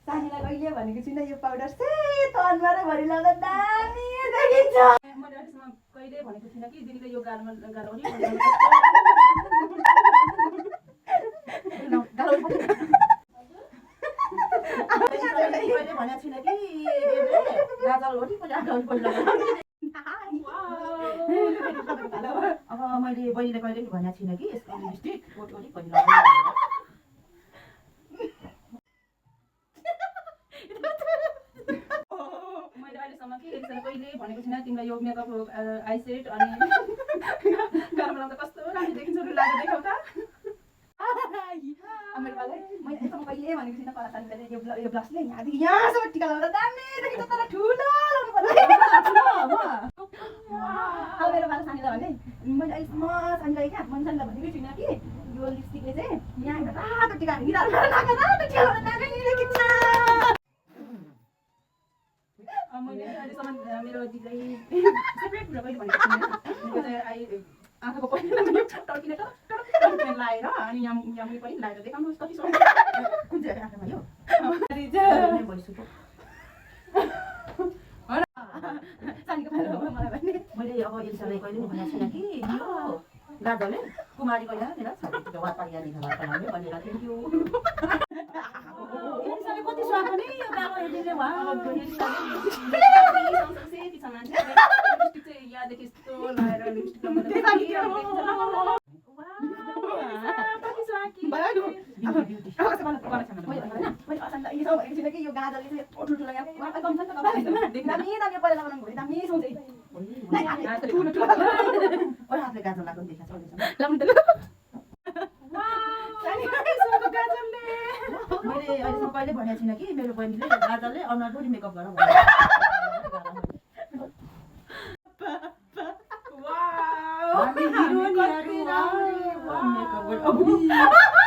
सानीलाई कहिले भनेको छुइनँ यो पाउडर सेतो अनुहारै भरि लाउँदा दामी देखिन्छ। मैले अहिलेसम्म कहिले भनेको थिइनँ कि दिदीले यो गालमा गालाउने कहिले भनेको छुइनँ कि गाजल हो कि गाउनु पर्छ। अब मैले बहिनीले कहिले भनेको छुइनँ कि यसको लिपस्टिक ओटी मैले अहिलेसम्म कि कहिले भनेको छैन तिमीलाई यो मेकअप आइसेट अनि गालमा लाउँदा कस्तो राम्रो देखिन्छ रुलाएर देखाउ त। मैले यसमा कहिले भनेको छुइनँ कला सानीले यो ब्लसले यहाँदेखि यहाँसम्म टिका लगाउँदा दामी देखिन्छ तर ठुलो लाउनु पर्छ। अब मेरो बाल सानीलाई भने मैले अहिलेसम्म सानीलाई क्या मैले सानीलाई भनेकै छुइनँ कि यो लिपस्टिकले चाहिँ यहाँ रातो टिका हिँडाएर रातो टिका लगाउँदा दामी देखिन्छ। मैले अहिलेसम्म मेरो दिदीलाई सेपरेट कुरा कहिले भनेको छैन। आँखाको पहिला टर्किने लाएर अनि यहाँ पनि लाएर देखाउनुहोस् कति सक्छ। कुन चाहिँ आँखामा यो सानीको पालो मलाई भने मैले अब एल्सालाई कहिले पनि भनेको छैन कि यो गाजलले कुमारी पहिला मेरा छातीको वातावरण यहाँ निकाल्नु बनाउने भनेर थ्याङ्क यू। एल्साले कति स्वाद पनि यो गालो हेर्ने वा सेती छ मान्छे लिपस्टिक चाहिँ यहाँदेखि यस्तो लगाएर लिपस्टिक लगाउँदा यो गाजलले चाहिँ ठुल्ठुलो यहाँ दामी दामी पहिला बनाउनु भयो दामी सोचे हातले गाजल लगाएको देखाएको छ मैले अहिलेसम्म कहिले भनेको छैन कि मेरो बहिनीले गाजलले अनुहारभरि मेकअप गर मेकअप